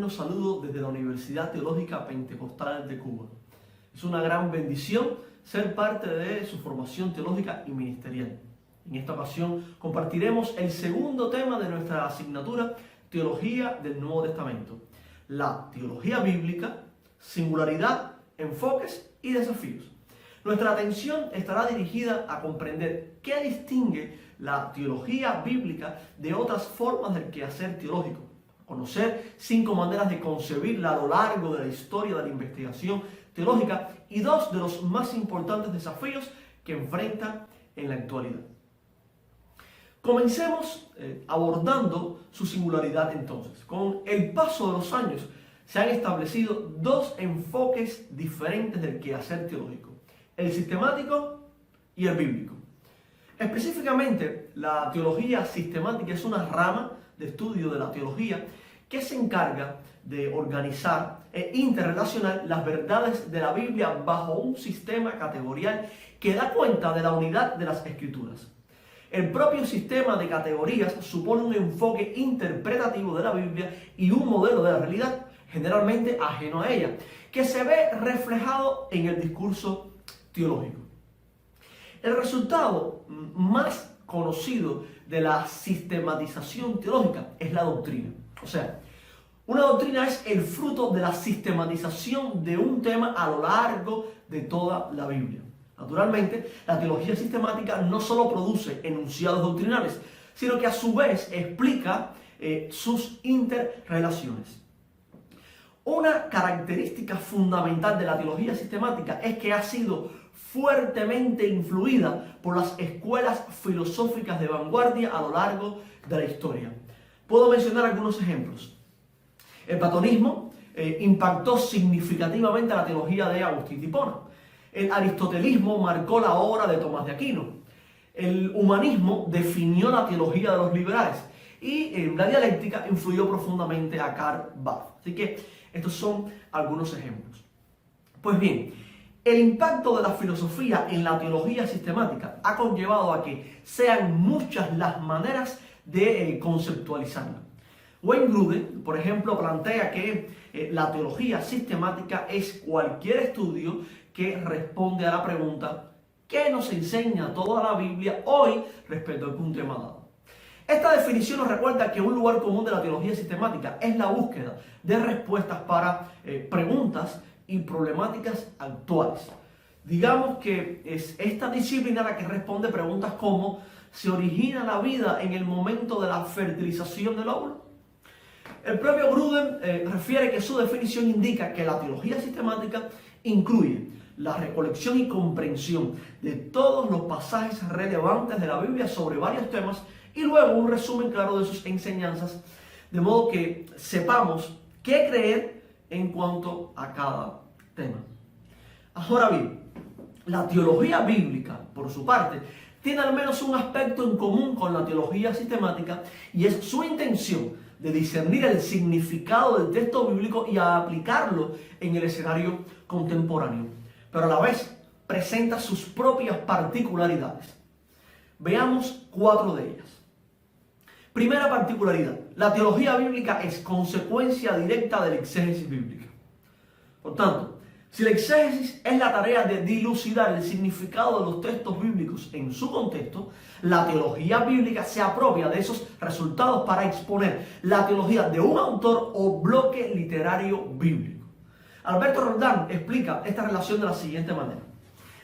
los saludo desde la Universidad Teológica Pentecostal de Cuba. Es una gran bendición ser parte de su formación teológica y ministerial. En esta ocasión compartiremos el segundo tema de nuestra asignatura Teología del Nuevo Testamento. La teología bíblica, singularidad, enfoques y desafíos. Nuestra atención estará dirigida a comprender qué distingue la teología bíblica de otras formas del quehacer teológico. Conocer 5 maneras de concebirla a lo largo de la historia de la investigación teológica y 2 de los más importantes desafíos que enfrenta en la actualidad. Comencemos abordando su singularidad entonces. Con el paso de los años se han establecido 2 enfoques diferentes del quehacer teológico: el sistemático y el bíblico. Específicamente, la teología sistemática es una rama de estudio de la teología que se encarga de organizar e interrelacionar las verdades de la Biblia bajo un sistema categorial que da cuenta de la unidad de las Escrituras. El propio sistema de categorías supone un enfoque interpretativo de la Biblia y un modelo de la realidad, generalmente ajeno a ella, que se ve reflejado en el discurso teológico. El resultado más conocido de la sistematización teológica es la doctrina. O sea, una doctrina es el fruto de la sistematización de un tema a lo largo de toda la Biblia. Naturalmente, la teología sistemática no solo produce enunciados doctrinales, sino que a su vez explica sus interrelaciones. Una característica fundamental de la teología sistemática es que ha sido fuertemente influida por las escuelas filosóficas de vanguardia a lo largo de la historia. Puedo mencionar algunos ejemplos. El platonismo impactó significativamente la teología de Agustín de Hipona. El aristotelismo marcó la obra de Tomás de Aquino. El humanismo definió la teología de los liberales. Y la dialéctica influyó profundamente a Karl Barth. Así que estos son algunos ejemplos. Pues bien, el impacto de la filosofía en la teología sistemática ha conllevado a que sean muchas las maneras de conceptualizarla. Wayne Grudem, por ejemplo, plantea que la teología sistemática es cualquier estudio que responde a la pregunta ¿qué nos enseña toda la Biblia hoy respecto a algún tema dado? Esta definición nos recuerda que un lugar común de la teología sistemática es la búsqueda de respuestas para preguntas y problemáticas actuales. Digamos que es esta disciplina la que responde preguntas como ¿se origina la vida en el momento de la fertilización del óvulo? El propio Grudem refiere que su definición indica que la teología sistemática incluye la recolección y comprensión de todos los pasajes relevantes de la Biblia sobre varios temas y luego un resumen claro de sus enseñanzas, de modo que sepamos qué creer en cuanto a cada tema. Ahora bien, la teología bíblica, por su parte, tiene al menos un aspecto en común con la teología sistemática y es su intención de discernir el significado del texto bíblico y a aplicarlo en el escenario contemporáneo, pero a la vez presenta sus propias particularidades. Veamos 4 de ellas. Primera particularidad: la teología bíblica es consecuencia directa de la exégesis bíblica. Por tanto, si la exégesis es la tarea de dilucidar el significado de los textos bíblicos en su contexto, la teología bíblica se apropia de esos resultados para exponer la teología de un autor o bloque literario bíblico. Alberto Roldán explica esta relación de la siguiente manera: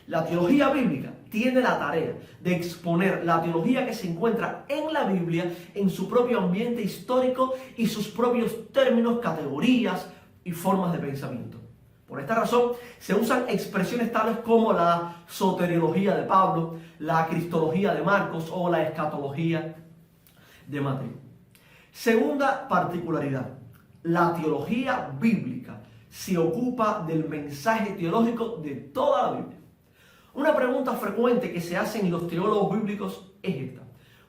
la teología bíblica tiene la tarea de exponer la teología que se encuentra en la Biblia en su propio ambiente histórico y sus propios términos, categorías y formas de pensamiento. Por esta razón, se usan expresiones tales como la soteriología de Pablo, la cristología de Marcos o la escatología de Mateo. Segunda particularidad: la teología bíblica se ocupa del mensaje teológico de toda la Biblia. Una pregunta frecuente que se hacen los teólogos bíblicos es esta: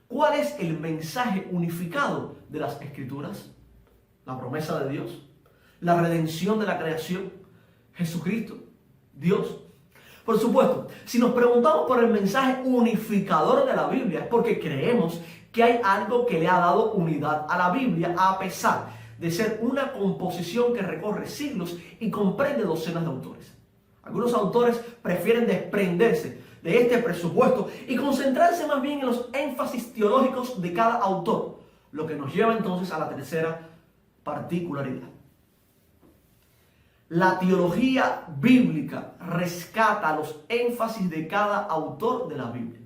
¿cuál es el mensaje unificado de las Escrituras? ¿La promesa de Dios? ¿La redención de la creación? ¿Jesucristo? ¿Dios? Por supuesto, si nos preguntamos por el mensaje unificador de la Biblia es porque creemos que hay algo que le ha dado unidad a la Biblia a pesar de ser una composición que recorre siglos y comprende docenas de autores. Algunos autores prefieren desprenderse de este presupuesto y concentrarse más bien en los énfasis teológicos de cada autor, lo que nos lleva entonces a la tercera particularidad. La teología bíblica rescata los énfasis de cada autor de la Biblia.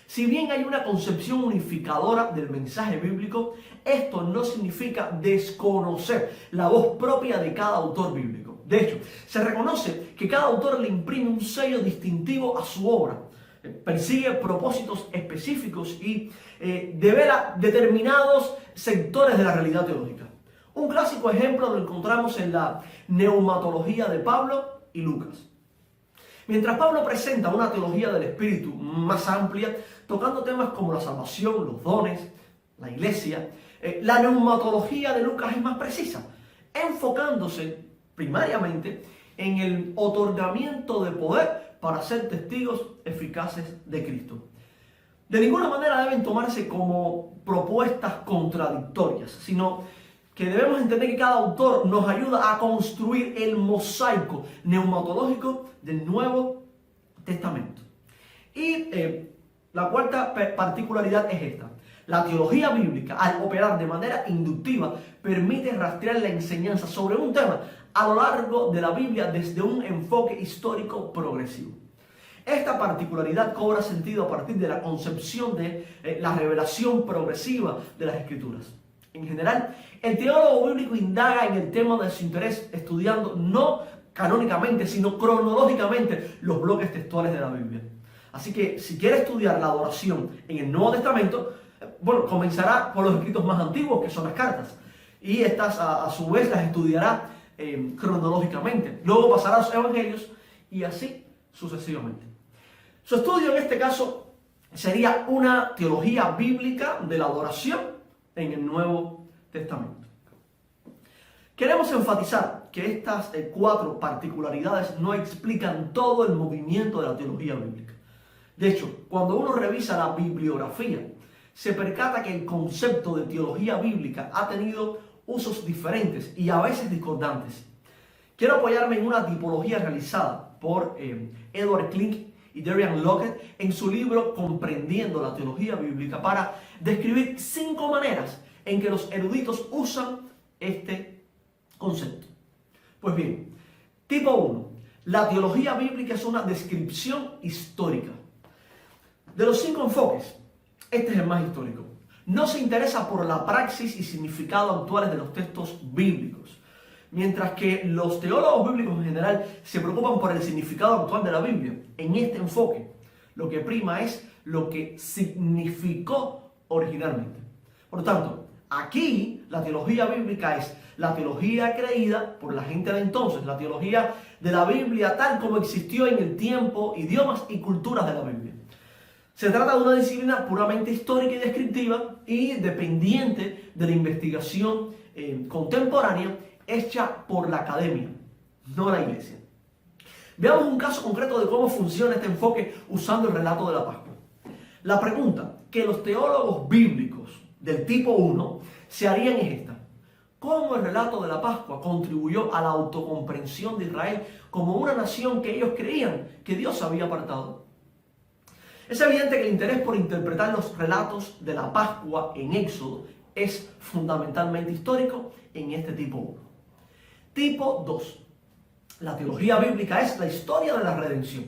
Si bien hay una concepción unificadora del mensaje bíblico, esto no significa desconocer la voz propia de cada autor bíblico. De hecho, se reconoce que cada autor le imprime un sello distintivo a su obra, persigue propósitos específicos y devela determinados sectores de la realidad teológica. Un clásico ejemplo lo encontramos en la neumatología de Pablo y Lucas. Mientras Pablo presenta una teología del Espíritu más amplia, tocando temas como la salvación, los dones, la iglesia, la neumatología de Lucas es más precisa, enfocándose primariamente en el otorgamiento de poder para ser testigos eficaces de Cristo. De ninguna manera deben tomarse como propuestas contradictorias, sino que debemos entender que cada autor nos ayuda a construir el mosaico neumatológico del Nuevo Testamento. Y la cuarta particularidad es esta. La teología bíblica, al operar de manera inductiva, permite rastrear la enseñanza sobre un tema a lo largo de la Biblia desde un enfoque histórico progresivo. Esta particularidad cobra sentido a partir de la concepción de la revelación progresiva de las Escrituras. En general, el teólogo bíblico indaga en el tema de su interés estudiando no canónicamente, sino cronológicamente los bloques textuales de la Biblia. Así que si quiere estudiar la adoración en el Nuevo Testamento, comenzará por los escritos más antiguos, que son las cartas. Y estas a su vez las estudiará cronológicamente. Luego pasará a los evangelios y así sucesivamente. Su estudio en este caso sería una teología bíblica de la adoración en el Nuevo Testamento. Queremos enfatizar que estas cuatro particularidades no explican todo el movimiento de la teología bíblica. De hecho, cuando uno revisa la bibliografía, se percata que el concepto de teología bíblica ha tenido usos diferentes y a veces discordantes. Quiero apoyarme en una tipología realizada por Edward Klink y Darian Lockett en su libro Comprendiendo la Teología Bíblica para describir 5 maneras en que los eruditos usan este concepto. Pues bien, tipo 1. La teología bíblica es una descripción histórica. De los 5 enfoques, este es el más histórico. No se interesa por la praxis y significado actuales de los textos bíblicos. Mientras que los teólogos bíblicos en general se preocupan por el significado actual de la Biblia, en este enfoque lo que prima es lo que significó originalmente. Por lo tanto, aquí la teología bíblica es la teología creída por la gente de entonces, la teología de la Biblia tal como existió en el tiempo, idiomas y culturas de la Biblia. Se trata de una disciplina puramente histórica y descriptiva y dependiente de la investigación contemporánea hecha por la academia, no la iglesia. Veamos un caso concreto de cómo funciona este enfoque usando el relato de la Pascua. La pregunta que los teólogos bíblicos del tipo 1 se harían es esta: ¿cómo el relato de la Pascua contribuyó a la autocomprensión de Israel como una nación que ellos creían que Dios había apartado? Es evidente que el interés por interpretar los relatos de la Pascua en Éxodo es fundamentalmente histórico en este tipo 1. Tipo 2. La teología bíblica es la historia de la redención.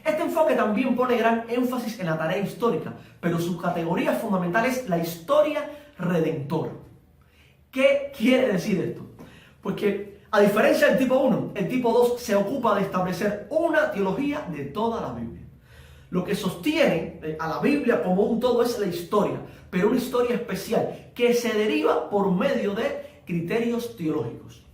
Este enfoque también pone gran énfasis en la tarea histórica, pero su categoría fundamental es la historia redentora. ¿Qué quiere decir esto? Pues que, a diferencia del tipo 1, el tipo 2 se ocupa de establecer una teología de toda la Biblia. Lo que sostiene a la Biblia como un todo es la historia, pero una historia especial que se deriva por medio de criterios teológicos.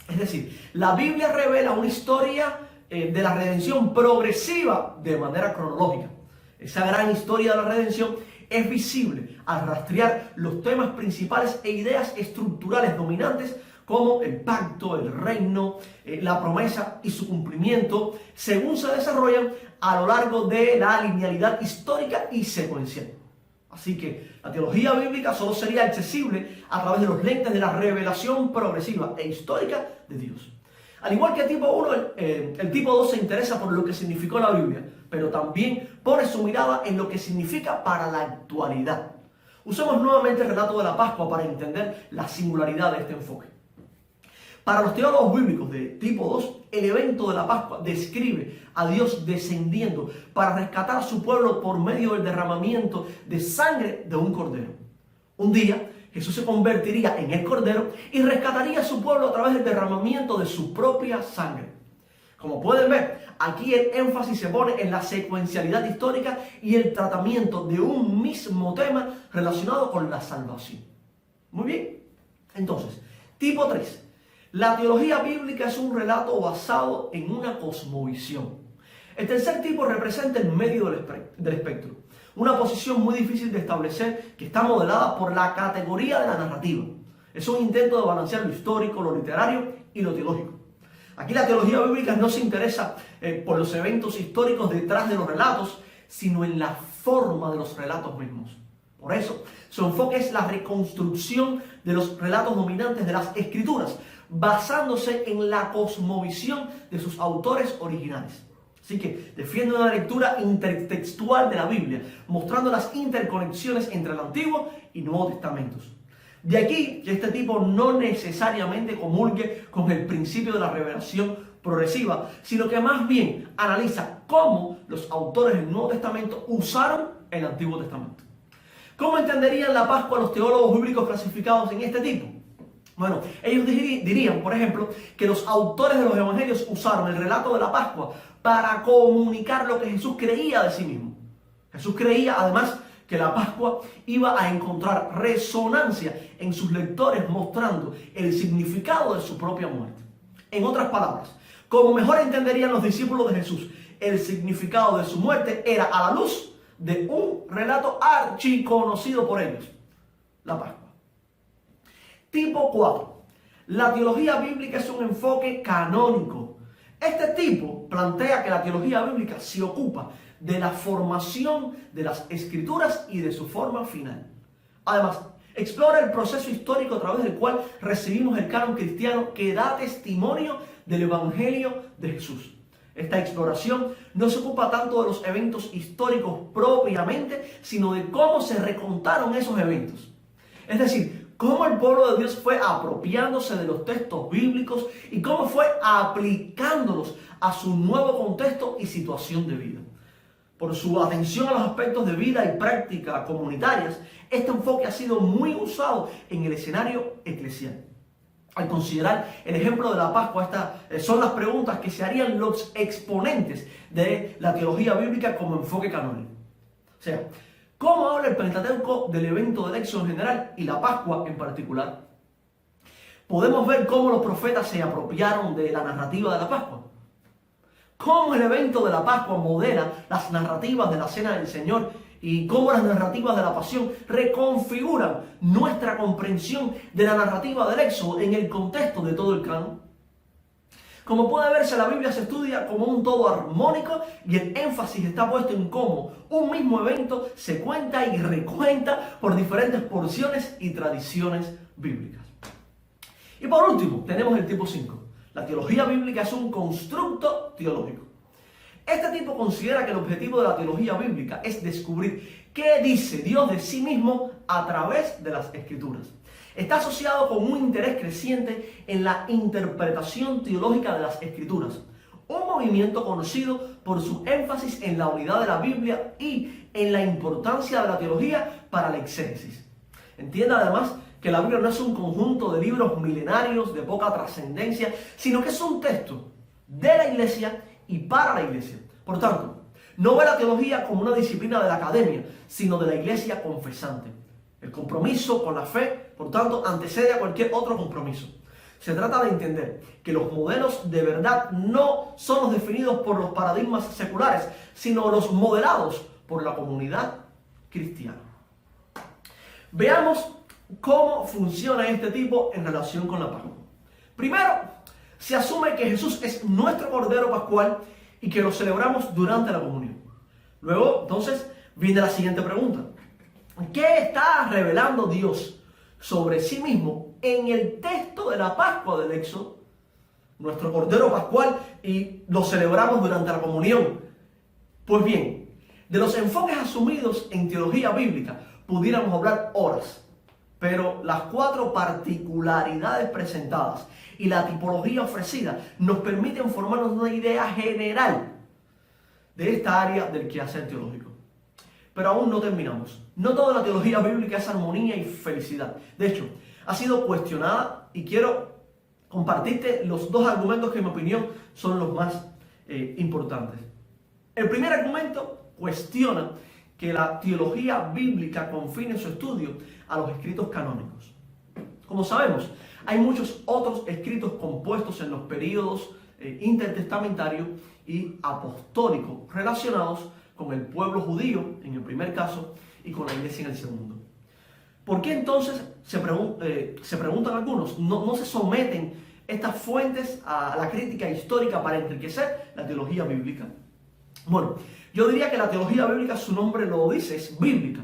Es decir, la Biblia revela una historia de la redención progresiva de manera cronológica. Esa gran historia de la redención es visible al rastrear los temas principales e ideas estructurales dominantes como el pacto, el reino, la promesa y su cumplimiento, según se desarrollan a lo largo de la linealidad histórica y secuencial. Así que la teología bíblica solo sería accesible a través de los lentes de la revelación progresiva e histórica de Dios. Al igual que el tipo 1, el tipo 2 se interesa por lo que significó la Biblia, pero también pone su mirada en lo que significa para la actualidad. Usemos nuevamente el relato de la Pascua para entender la singularidad de este enfoque. Para los teólogos bíblicos de tipo 2, el evento de la Pascua describe a Dios descendiendo para rescatar a su pueblo por medio del derramamiento de sangre de un cordero. Un día, Jesús se convertiría en el cordero y rescataría a su pueblo a través del derramamiento de su propia sangre. Como pueden ver, aquí el énfasis se pone en la secuencialidad histórica y el tratamiento de un mismo tema relacionado con la salvación. Muy bien. Entonces, tipo 3. La teología bíblica es un relato basado en una cosmovisión. El tercer tipo representa el medio del espectro, una posición muy difícil de establecer que está modelada por la categoría de la narrativa. Es un intento de balancear lo histórico, lo literario y lo teológico. Aquí la teología bíblica no se interesa por los eventos históricos detrás de los relatos, sino en la forma de los relatos mismos. Por eso, su enfoque es la reconstrucción de los relatos dominantes de las Escrituras, basándose en la cosmovisión de sus autores originales. Así que defiende una lectura intertextual de la Biblia, mostrando las interconexiones entre el Antiguo y Nuevo Testamentos. De aquí que este tipo no necesariamente comulgue con el principio de la revelación progresiva, sino que más bien analiza cómo los autores del Nuevo Testamento usaron el Antiguo Testamento. ¿Cómo entenderían la Pascua los teólogos bíblicos clasificados en este tipo? Bueno, ellos dirían, por ejemplo, que los autores de los evangelios usaron el relato de la Pascua para comunicar lo que Jesús creía de sí mismo. Jesús creía, además, que la Pascua iba a encontrar resonancia en sus lectores, mostrando el significado de su propia muerte. En otras palabras, como mejor entenderían los discípulos de Jesús, el significado de su muerte era a la luz de un relato archiconocido por ellos, la Pascua. Tipo 4. La teología bíblica es un enfoque canónico. Este tipo plantea que la teología bíblica se ocupa de la formación de las Escrituras y de su forma final. Además, explora el proceso histórico a través del cual recibimos el canon cristiano que da testimonio del Evangelio de Jesús. Esta exploración no se ocupa tanto de los eventos históricos propiamente, sino de cómo se recontaron esos eventos. Es decir, cómo el pueblo de Dios fue apropiándose de los textos bíblicos y cómo fue aplicándolos a su nuevo contexto y situación de vida. Por su atención a los aspectos de vida y práctica comunitarias, este enfoque ha sido muy usado en el escenario eclesial. Al considerar el ejemplo de la Pascua, estas son las preguntas que se harían los exponentes de la teología bíblica como enfoque canónico. O sea, ¿cómo habla el Pentateuco del evento del Éxodo en general y la Pascua en particular? Podemos ver cómo los profetas se apropiaron de la narrativa de la Pascua. Cómo el evento de la Pascua modela las narrativas de la Cena del Señor y cómo las narrativas de la Pasión reconfiguran nuestra comprensión de la narrativa del Éxodo en el contexto de todo el canon. Como puede verse, la Biblia se estudia como un todo armónico y el énfasis está puesto en cómo un mismo evento se cuenta y recuenta por diferentes porciones y tradiciones bíblicas. Y por último, tenemos el tipo 5. La teología bíblica es un constructo teológico. Este tipo considera que el objetivo de la teología bíblica es descubrir qué dice Dios de sí mismo a través de las Escrituras. Está asociado con un interés creciente en la interpretación teológica de las Escrituras, un movimiento conocido por su énfasis en la unidad de la Biblia y en la importancia de la teología para la exégesis. Entienda además que la Biblia no es un conjunto de libros milenarios de poca trascendencia, sino que es un texto de la iglesia y para la iglesia. Por tanto, no ve la teología como una disciplina de la academia, sino de la iglesia confesante. El compromiso con la fe, por tanto, antecede a cualquier otro compromiso. Se trata de entender que los modelos de verdad no son los definidos por los paradigmas seculares, sino los modelados por la comunidad cristiana. Veamos cómo funciona este tipo en relación con la Pascua. Primero, se asume que Jesús es nuestro Cordero Pascual y que lo celebramos durante la comunión. Luego, entonces, viene la siguiente pregunta. ¿Qué está revelando Dios sobre sí mismo en el texto de la Pascua del Éxodo? Nuestro Cordero Pascual, y lo celebramos durante la comunión. Pues bien, de los enfoques asumidos en teología bíblica pudiéramos hablar horas, pero las 4 particularidades presentadas y la tipología ofrecida nos permiten formarnos una idea general de esta área del quehacer teológico. Pero aún no terminamos. No toda la teología bíblica es armonía y felicidad. De hecho, ha sido cuestionada y quiero compartirte los 2 argumentos que en mi opinión son los más importantes. El primer argumento cuestiona que la teología bíblica confine su estudio a los escritos canónicos. Como sabemos, hay muchos otros escritos compuestos en los períodos intertestamentarios y apostólicos relacionados con el pueblo judío, en el primer caso, y con la iglesia en el segundo. ¿Por qué entonces, se preguntan algunos, no se someten estas fuentes a la crítica histórica para enriquecer la teología bíblica? Bueno, yo diría que la teología bíblica, su nombre lo dice, es bíblica.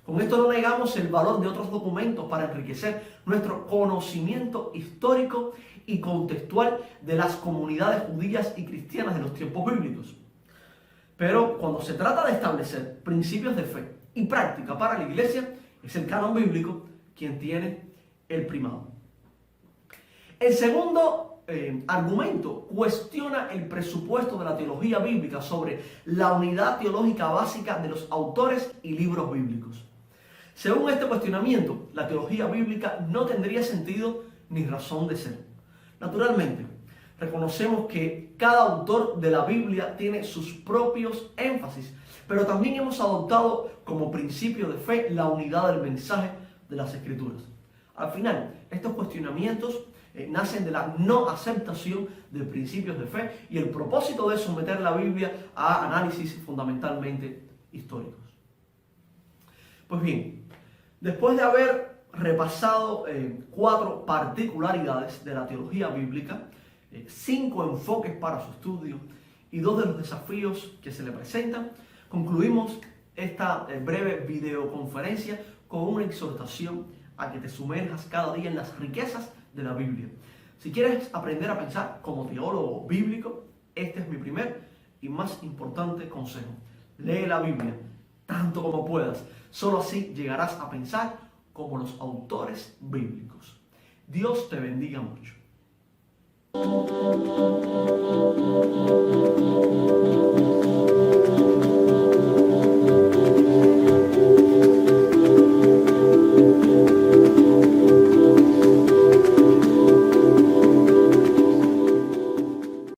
Con esto no negamos el valor de otros documentos para enriquecer nuestro conocimiento histórico y contextual de las comunidades judías y cristianas de los tiempos bíblicos. Pero cuando se trata de establecer principios de fe y práctica para la iglesia, es el canon bíblico quien tiene el primado. El segundo argumento cuestiona el presupuesto de la teología bíblica sobre la unidad teológica básica de los autores y libros bíblicos. Según este cuestionamiento, la teología bíblica no tendría sentido ni razón de ser. Naturalmente, reconocemos que cada autor de la Biblia tiene sus propios énfasis, pero también hemos adoptado como principio de fe la unidad del mensaje de las Escrituras. Al final, estos cuestionamientos nacen de la no aceptación de principios de fe y el propósito de someter la Biblia a análisis fundamentalmente históricos. Pues bien, después de haber repasado 4 particularidades de la teología bíblica, 5 enfoques para su estudio y 2 de los desafíos que se le presentan, concluimos esta breve videoconferencia con una exhortación a que te sumerjas cada día en las riquezas de la Biblia. Si quieres aprender a pensar como teólogo bíblico, este es mi primer y más importante consejo. Lee la Biblia tanto como puedas. Solo así llegarás a pensar como los autores bíblicos. Dios te bendiga mucho.